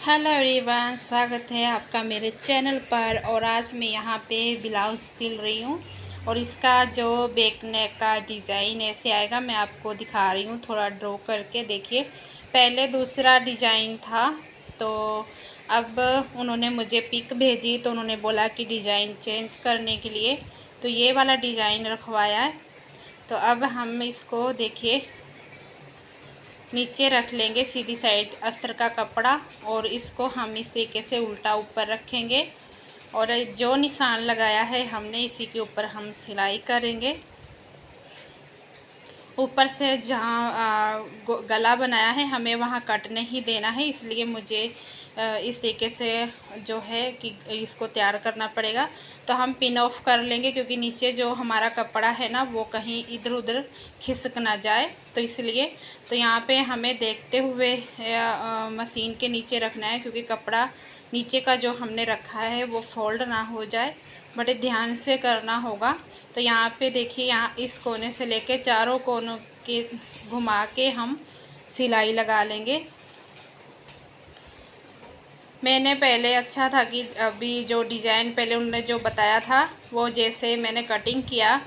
Hello everyone, स्वागत है आपका मेरे चैनल पर। और आज मैं यहाँ पे ब्लाउज सिल रही हूँ और इसका जो बैक नेक का डिज़ाइन ऐसे आएगा मैं आपको दिखा रही हूँ थोड़ा ड्रॉ करके। देखिए, पहले दूसरा डिज़ाइन था तो अब उन्होंने मुझे पिक भेजी तो उन्होंने बोला कि डिज़ाइन चेंज करने के लिए तो ये वाला डिज़ाइन रखवाया है। तो अब हम इसको देखिए नीचे रख लेंगे सीधी साइड अस्तर का कपड़ा और इसको हम इस तरीके से उल्टा ऊपर रखेंगे और जो निशान लगाया है हमने इसी के ऊपर हम सिलाई करेंगे। ऊपर से जहाँ गला बनाया है हमें वहाँ कट नहीं देना है, इसलिए मुझे इस तरीके से जो है कि इसको तैयार करना पड़ेगा। तो हम पिन ऑफ कर लेंगे क्योंकि नीचे जो हमारा कपड़ा है ना वो कहीं इधर उधर खिसक ना जाए, तो इसलिए तो यहाँ पे हमें देखते हुए मशीन के नीचे रखना है क्योंकि कपड़ा नीचे का जो हमने रखा है वो फोल्ड ना हो जाए, बड़े ध्यान से करना होगा। तो यहाँ पे देखिए, यहाँ इस कोने से लेके चारों कोनों के घुमा के हम सिलाई लगा लेंगे। मैंने पहले अच्छा था कि अभी जो डिज़ाइन पहले उन्होंने जो बताया था वो जैसे मैंने कटिंग किया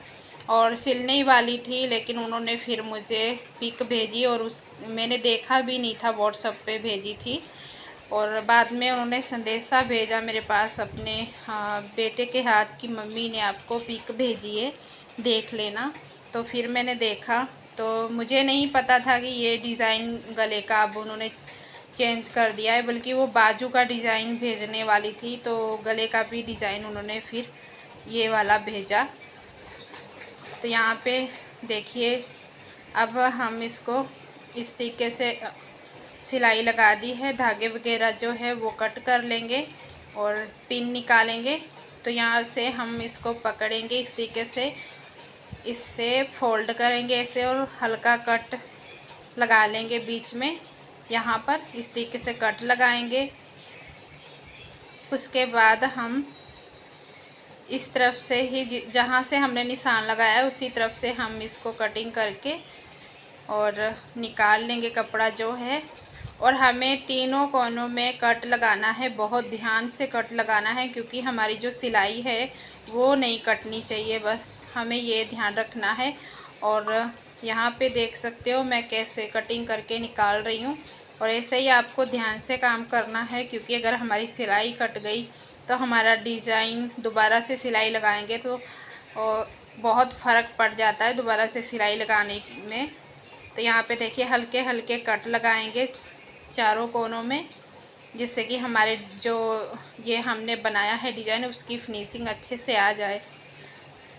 और सिलने ही वाली थी, लेकिन उन्होंने फिर मुझे पिक भेजी और उस मैंने देखा भी नहीं था, व्हाट्सएप पे भेजी थी और बाद में उन्होंने संदेशा भेजा मेरे पास अपने बेटे के हाथ की मम्मी ने आपको पिक भेजी है, देख लेना। तो फिर मैंने देखा तो मुझे नहीं पता था कि ये डिज़ाइन गले का अब उन्होंने चेंज कर दिया है, बल्कि वो बाजू का डिज़ाइन भेजने वाली थी तो गले का भी डिज़ाइन उन्होंने फिर ये वाला भेजा। तो यहाँ पे देखिए, अब हम इसको इस तरीके से सिलाई लगा दी है, धागे वगैरह जो है वो कट कर लेंगे और पिन निकालेंगे। तो यहाँ से हम इसको पकड़ेंगे इस तरीके से, इससे फोल्ड करेंगे ऐसे और हल्का कट लगा लेंगे बीच में, यहाँ पर इस तरीके से कट लगाएंगे। उसके बाद हम इस तरफ से ही जहाँ से हमने निशान लगाया है उसी तरफ से हम इसको कटिंग करके और निकाल लेंगे कपड़ा जो है। और हमें तीनों कोनों में कट लगाना है, बहुत ध्यान से कट लगाना है क्योंकि हमारी जो सिलाई है वो नहीं कटनी चाहिए, बस हमें ये ध्यान रखना है। और यहाँ पे देख सकते हो मैं कैसे कटिंग करके निकाल रही हूँ और ऐसे ही आपको ध्यान से काम करना है क्योंकि अगर हमारी सिलाई कट गई तो हमारा डिज़ाइन दोबारा से सिलाई लगाएंगे तो बहुत फ़र्क पड़ जाता है दोबारा से सिलाई लगाने में। तो यहाँ पे देखिए हल्के हल्के कट लगाएंगे चारों कोनों में, जिससे कि हमारे जो ये हमने बनाया है डिज़ाइन उसकी फिनिशिंग अच्छे से आ जाए।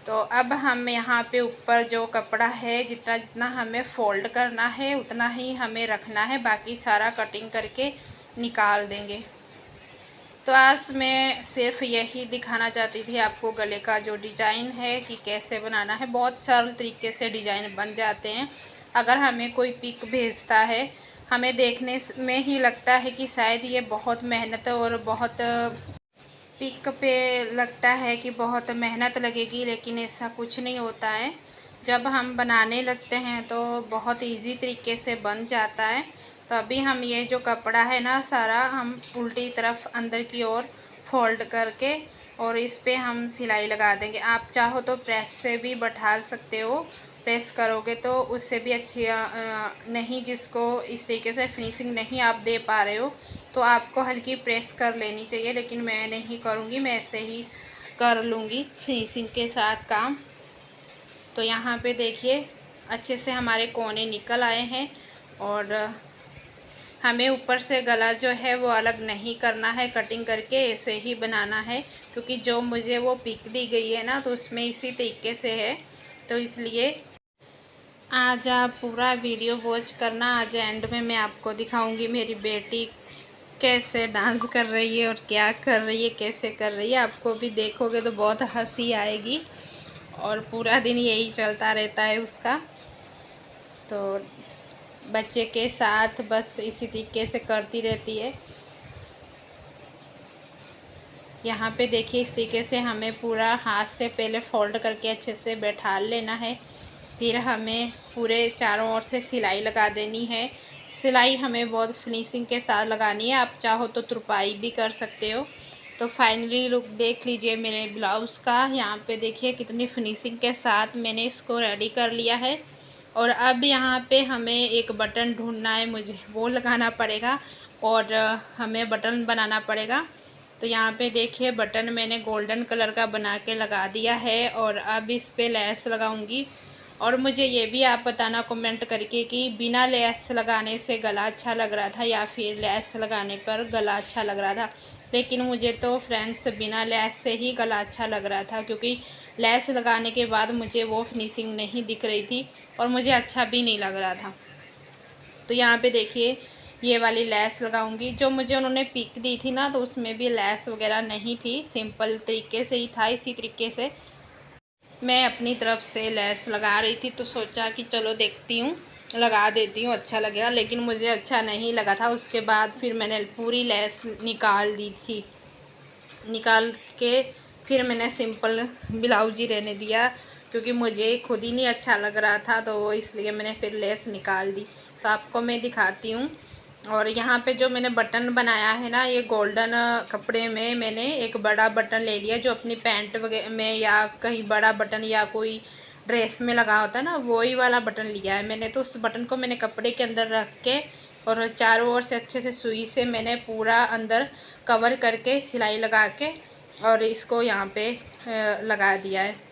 तो अब हम यहाँ पे ऊपर जो कपड़ा है जितना जितना हमें फ़ोल्ड करना है उतना ही हमें रखना है, बाकी सारा कटिंग करके निकाल देंगे। तो आज मैं सिर्फ यही दिखाना चाहती थी आपको गले का जो डिज़ाइन है कि कैसे बनाना है। बहुत सरल तरीके से डिज़ाइन बन जाते हैं। अगर हमें कोई पिक भेजता है, हमें देखने में ही लगता है कि शायद ये बहुत मेहनत और बहुत पिक पे लगता है कि बहुत मेहनत लगेगी, लेकिन ऐसा कुछ नहीं होता है। जब हम बनाने लगते हैं तो बहुत इजी तरीके से बन जाता है। तो अभी हम ये जो कपड़ा है ना सारा हम उल्टी तरफ अंदर की ओर फोल्ड करके और इस पे हम सिलाई लगा देंगे। आप चाहो तो प्रेस से भी बैठा सकते हो, प्रेस करोगे तो उससे भी अच्छी नहीं, जिसको इस तरीके से फिनिशिंग नहीं आप दे पा रहे हो तो आपको हल्की प्रेस कर लेनी चाहिए, लेकिन मैं नहीं करूँगी, मैं ऐसे ही कर लूँगी फिनिशिंग के साथ काम। तो यहाँ पे देखिए अच्छे से हमारे कोने निकल आए हैं और हमें ऊपर से गला जो है वो अलग नहीं करना है, कटिंग करके ऐसे ही बनाना है क्योंकि जो मुझे वो पिक दी गई है ना तो उसमें इसी तरीके से है। तो इसलिए आज आप पूरा वीडियो वॉच करना। आज एंड में मैं आपको दिखाऊंगी मेरी बेटी कैसे डांस कर रही है और क्या कर रही है, कैसे कर रही है। आपको भी देखोगे तो बहुत हंसी आएगी और पूरा दिन यही चलता रहता है उसका। तो बच्चे के साथ बस इसी तरीके से करती रहती है। यहाँ पे देखिए इस तरीके से हमें पूरा हाथ से पहले फोल्ड करके अच्छे से बैठा लेना है, फिर हमें पूरे चारों ओर से सिलाई लगा देनी है। सिलाई हमें बहुत फिनिशिंग के साथ लगानी है। आप चाहो तो तुरपाई भी कर सकते हो। तो फाइनली लुक देख लीजिए मेरे ब्लाउज़ का। यहाँ पे देखिए कितनी फिनिशिंग के साथ मैंने इसको रेडी कर लिया है। और अब यहाँ पे हमें एक बटन ढूंढना है, मुझे वो लगाना पड़ेगा और हमें बटन बनाना पड़ेगा। तो यहाँ पे देखिए बटन मैंने गोल्डन कलर का बना के लगा दिया है और अब इस पे लेस लगाऊंगी। और मुझे ये भी आप बताना कमेंट करके कि बिना लेस लगाने से गला अच्छा लग रहा था या फिर लेस लगाने पर गला अच्छा लग रहा था। लेकिन मुझे तो फ्रेंड्स बिना लेस से ही गला अच्छा लग रहा था, क्योंकि लेस लगाने के बाद मुझे वो फिनिशिंग नहीं दिख रही थी और मुझे अच्छा भी नहीं लग रहा था। तो यहाँ पे देखिए ये वाली लेस लगाऊंगी। जो मुझे उन्होंने पिक दी थी ना, तो उसमें भी लेस वगैरह नहीं थी, सिंपल तरीके से ही था। इसी तरीके से मैं अपनी तरफ से लेस लगा रही थी, तो सोचा कि चलो देखती हूँ, लगा देती हूँ, अच्छा लगेगा। लेकिन मुझे अच्छा नहीं लगा था। उसके बाद फिर मैंने पूरी लेस निकाल दी थी। निकाल के फिर मैंने सिंपल ब्लाउज ही रहने दिया, क्योंकि मुझे खुद ही नहीं अच्छा लग रहा था, तो इसलिए मैंने फिर लेस निकाल दी। तो आपको मैं दिखाती हूँ। और यहाँ पे जो मैंने बटन बनाया है ना, ये गोल्डन कपड़े में मैंने एक बड़ा बटन ले लिया, जो अपनी पैंट वगैरह में या कहीं बड़ा बटन या कोई ड्रेस में लगा होता है ना, वही वाला बटन लिया है मैंने। तो उस बटन को मैंने कपड़े के अंदर रख के और चारों ओर से अच्छे से सुई से मैंने पूरा अंदर कवर करके सिलाई लगा के और इसको यहाँ पे लगा दिया है।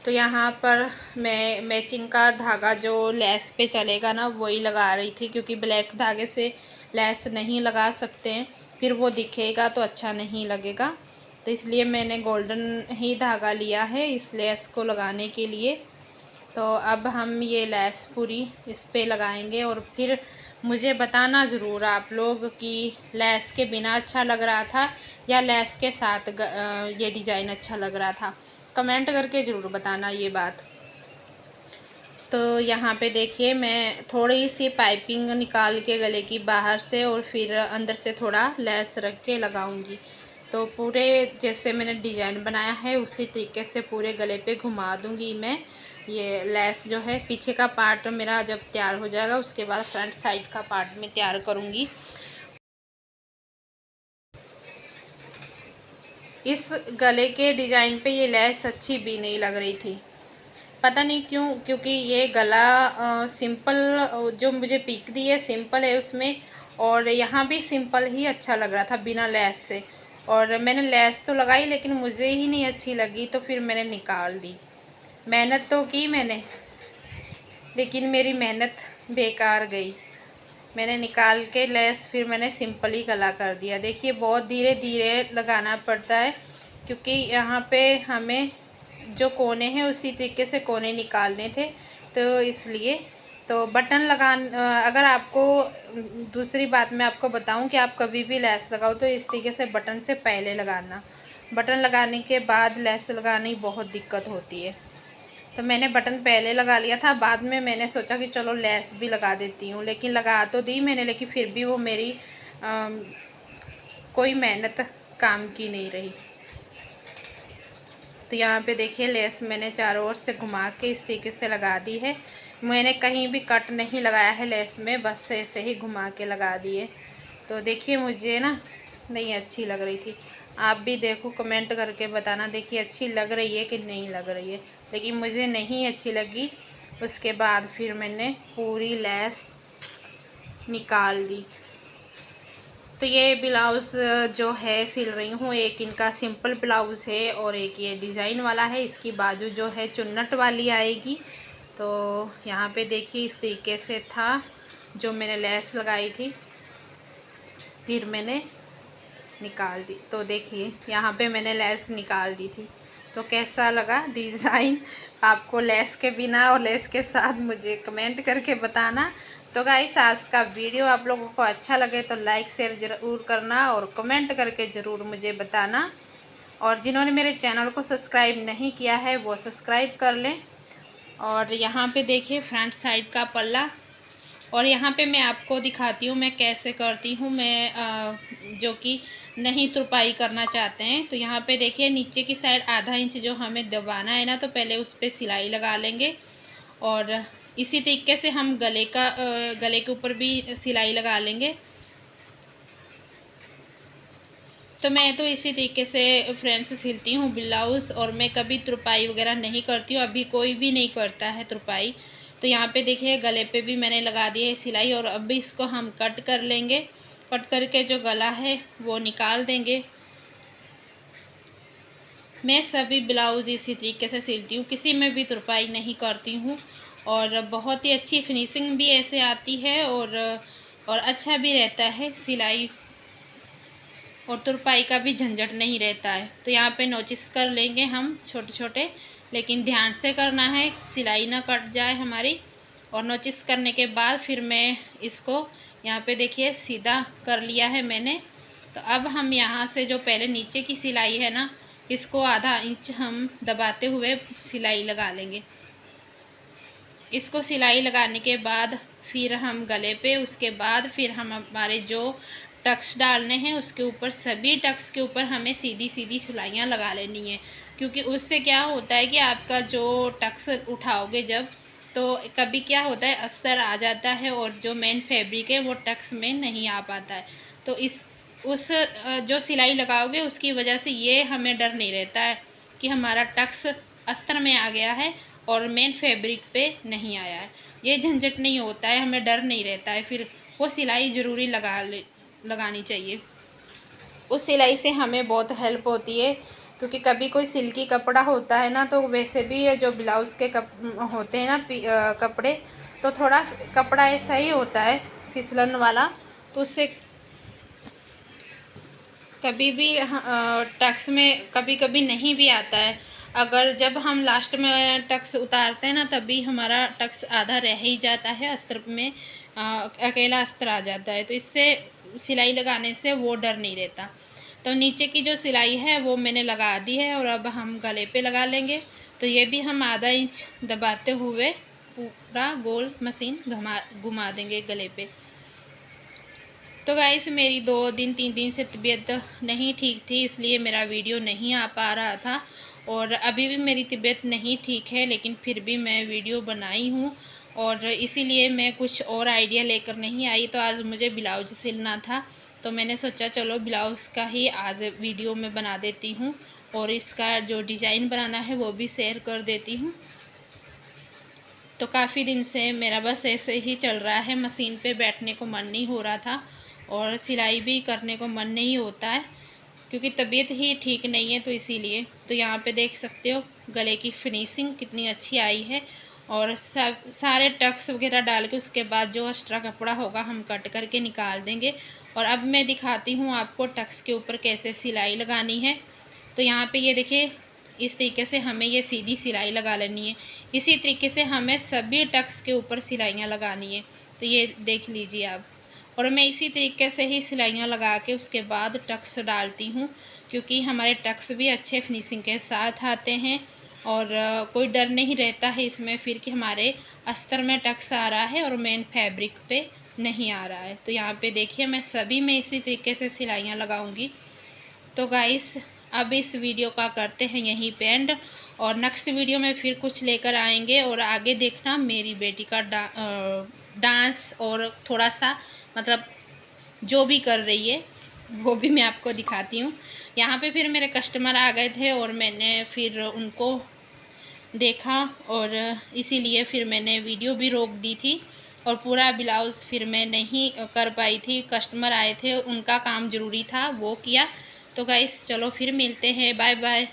तो यहाँ पर मैं मैचिंग का धागा जो लेस पे चलेगा ना, वही लगा रही थी, क्योंकि ब्लैक धागे से लेस नहीं लगा सकते हैं, फिर वो दिखेगा तो अच्छा नहीं लगेगा। तो इसलिए मैंने गोल्डन ही धागा लिया है इस लेस को लगाने के लिए। तो अब हम ये लेस पूरी इस पे लगाएंगे और फिर मुझे बताना ज़रूर आप लोग कि लेस के बिना अच्छा लग रहा था या लेस के साथ ये डिज़ाइन अच्छा लग रहा था। कमेंट करके ज़रूर बताना ये बात। तो यहाँ पे देखिए मैं थोड़ी सी पाइपिंग निकाल के गले की बाहर से और फिर अंदर से थोड़ा लेस रख के लगाऊंगी। तो पूरे जैसे मैंने डिज़ाइन बनाया है उसी तरीके से पूरे गले पे घुमा दूंगी मैं। ये लेस जो है पीछे का पार्ट मेरा जब तैयार हो जाएगा, उसके बाद फ्रंट साइड का पार्ट में तैयार करूँगी। इस गले के डिज़ाइन पे ये लेस अच्छी भी नहीं लग रही थी, पता नहीं क्यों, क्योंकि ये गला सिंपल जो मुझे पिक दी है सिंपल है उसमें, और यहाँ भी सिंपल ही अच्छा लग रहा था बिना लेस से। और मैंने लेस तो लगाई लेकिन मुझे ही नहीं अच्छी लगी, तो फिर मैंने निकाल दी। मेहनत तो की मैंने, लेकिन मेरी मेहनत बेकार गई। मैंने निकाल के लेस फिर मैंने सिंपल ही गला कर दिया। देखिए बहुत धीरे धीरे लगाना पड़ता है, क्योंकि यहाँ पे हमें जो कोने हैं उसी तरीके से कोने निकालने थे, तो इसलिए। तो बटन अगर आपको दूसरी बात मैं आपको बताऊं कि आप कभी भी लेस लगाओ तो इस तरीके से बटन से पहले लगाना। बटन लगाने के बाद लेस लगाने की बहुत दिक्कत होती है। तो मैंने बटन पहले लगा लिया था, बाद में मैंने सोचा कि चलो लेस भी लगा देती हूँ, लेकिन लगा तो दी मैंने, लेकिन फिर भी वो मेरी कोई मेहनत काम की नहीं रही। तो यहाँ पे देखिए लेस मैंने चारों ओर से घुमा के इस तरीके से लगा दी है। मैंने कहीं भी कट नहीं लगाया है लेस में, बस ऐसे ही घुमा के लगा दिए। तो देखिए मुझे ना नहीं अच्छी लग रही थी। आप भी देखो कमेंट करके बताना, देखिए अच्छी लग रही है कि नहीं लग रही है। लेकिन मुझे नहीं अच्छी लगी। उसके बाद फिर मैंने पूरी लेस निकाल दी। तो ये ब्लाउज़ जो है सिल रही हूँ, एक इनका सिंपल ब्लाउज़ है और एक ये डिज़ाइन वाला है। इसकी बाजू जो है चुन्नट वाली आएगी। तो यहाँ पे देखिए इस तरीके से था जो मैंने लेस लगाई थी, फिर मैंने निकाल दी। तो देखिए यहाँ पे मैंने लेस निकाल दी थी। तो कैसा लगा डिज़ाइन आपको लेस के बिना और लेस के साथ, मुझे कमेंट करके बताना। तो गाइस आज का वीडियो आप लोगों को अच्छा लगे तो लाइक शेयर ज़रूर करना और कमेंट करके ज़रूर मुझे बताना। और जिन्होंने मेरे चैनल को सब्सक्राइब नहीं किया है वो सब्सक्राइब कर लें। और यहाँ पे देखिए फ्रंट साइड का पल्ला, और यहाँ पे मैं आपको दिखाती हूँ मैं कैसे करती हूँ। मैं जो कि नहीं तुरपाई करना चाहते हैं, तो यहाँ पे देखिए नीचे की साइड आधा इंच जो हमें दबाना है ना, तो पहले उस पर सिलाई लगा लेंगे और इसी तरीके से हम गले के ऊपर भी सिलाई लगा लेंगे। तो मैं तो इसी तरीके से फ्रेंड्स सिलती हूँ ब्लाउज़, और मैं कभी तुरपाई वगैरह नहीं करती हूँ, अभी कोई भी नहीं करता है तुरपाई। तो यहाँ पे देखिए गले पे भी मैंने लगा दी है सिलाई, और अब भी इसको हम कट कर लेंगे। कट करके जो गला है वो निकाल देंगे। मैं सभी ब्लाउज़ इसी तरीके से सिलती हूँ, किसी में भी तुरपाई नहीं करती हूँ, और बहुत ही अच्छी फिनिशिंग भी ऐसे आती है, और अच्छा भी रहता है सिलाई, और तुरपाई का भी झंझट नहीं रहता है। तो यहाँ पे नोचिस कर लेंगे हम छोटे छोटे, लेकिन ध्यान से करना है, सिलाई ना कट जाए हमारी। और नोचिस करने के बाद फिर मैं इसको यहाँ पे देखिए सीधा कर लिया है मैंने। तो अब हम यहाँ से जो पहले नीचे की सिलाई है ना, इसको आधा इंच हम दबाते हुए सिलाई लगा लेंगे। इसको सिलाई लगाने के बाद फिर हम गले पे, उसके बाद फिर हम हमारे जो टक्स डालने हैं उसके ऊपर, सभी टक्स के ऊपर हमें सीधी सीधी सिलाइयाँ लगा लेनी है। क्योंकि उससे क्या होता है कि आपका जो टक्स उठाओगे जब, तो कभी क्या होता है अस्तर आ जाता है, और जो मेन फैब्रिक है वो टक्स में नहीं आ पाता है। तो उस जो सिलाई लगाओगे उसकी वजह से ये हमें डर नहीं रहता है कि हमारा टक्स अस्तर में आ गया है और मेन फैब्रिक पे नहीं आया है। ये झंझट नहीं होता है, हमें डर नहीं रहता है। फिर वो सिलाई ज़रूरी लगानी चाहिए। उस सिलाई से हमें बहुत हेल्प होती है, क्योंकि कभी कोई सिल्की कपड़ा होता है ना, तो वैसे भी ये जो ब्लाउज़ के होते हैं ना कपड़े, तो थोड़ा कपड़ा ऐसा ही होता है फिसलन वाला, तो उससे कभी भी टक्स में कभी कभी नहीं भी आता है। अगर जब हम लास्ट में टक्स उतारते हैं ना, तभी हमारा टक्स आधा रह ही जाता है, अस्तर में अकेला अस्तर आ जाता है। तो इससे सिलाई लगाने से वो डर नहीं रहता। तो नीचे की जो सिलाई है वो मैंने लगा दी है, और अब हम गले पे लगा लेंगे। तो ये भी हम आधा इंच दबाते हुए पूरा गोल मशीन घुमा देंगे गले पे। तो गाइस मेरी 2 दिन 3 दिन से तबीयत नहीं ठीक थी, इसलिए मेरा वीडियो नहीं आ पा रहा था, और अभी भी मेरी तबीयत नहीं ठीक है, लेकिन फिर भी मैं वीडियो बनाई हूँ। और इसीलिए मैं कुछ और आइडिया लेकर नहीं आई। तो आज मुझे ब्लाउज सिलना था, तो मैंने सोचा चलो ब्लाउज़ का ही आज वीडियो में बना देती हूँ, और इसका जो डिज़ाइन बनाना है वो भी शेयर कर देती हूँ। तो काफ़ी दिन से मेरा बस ऐसे ही चल रहा है, मशीन पे बैठने को मन नहीं हो रहा था, और सिलाई भी करने को मन नहीं होता है, क्योंकि तबीयत ही ठीक नहीं है, तो इसीलिए। तो यहाँ पे देख सकते हो गले की फिनिशिंग कितनी अच्छी आई है, और सब सारे टक्स वगैरह डाल के उसके बाद जो एक्स्ट्रा कपड़ा होगा हम कट करके निकाल देंगे। और अब मैं दिखाती हूँ आपको टक्स के ऊपर कैसे सिलाई लगानी है। तो यहाँ पे ये देखिए, इस तरीके से हमें ये सीधी सिलाई लगा लेनी है। इसी तरीके से हमें सभी टक्स के ऊपर सिलाइयाँ लगानी है। तो ये देख लीजिए आप। और मैं इसी तरीके से ही सिलाइयाँ लगा के उसके बाद टक्स डालती हूँ, क्योंकि हमारे टक्स भी अच्छे फिनिशिंग के साथ आते हैं, और कोई डर नहीं रहता है इसमें फिर कि हमारे अस्तर में टक्स आ रहा है और मेन फैब्रिक पे नहीं आ रहा है। तो यहाँ पे देखिए मैं सभी में इसी तरीके से सिलाइयाँ लगाऊंगी। तो गाइस अब इस वीडियो का करते हैं यहीं पे एंड, और नेक्स्ट वीडियो में फिर कुछ लेकर आएंगे। और आगे देखना मेरी बेटी का डांस, और थोड़ा सा मतलब जो भी कर रही है वो भी मैं आपको दिखाती हूँ। यहाँ पे फिर मेरे कस्टमर आ गए थे, और मैंने फिर उनको देखा, और इसीलिए फिर मैंने वीडियो भी रोक दी थी, और पूरा ब्लाउज़ फिर मैं नहीं कर पाई थी। कस्टमर आए थे, उनका काम ज़रूरी था, वो किया। तो गाइस चलो फिर मिलते हैं, बाय बाय।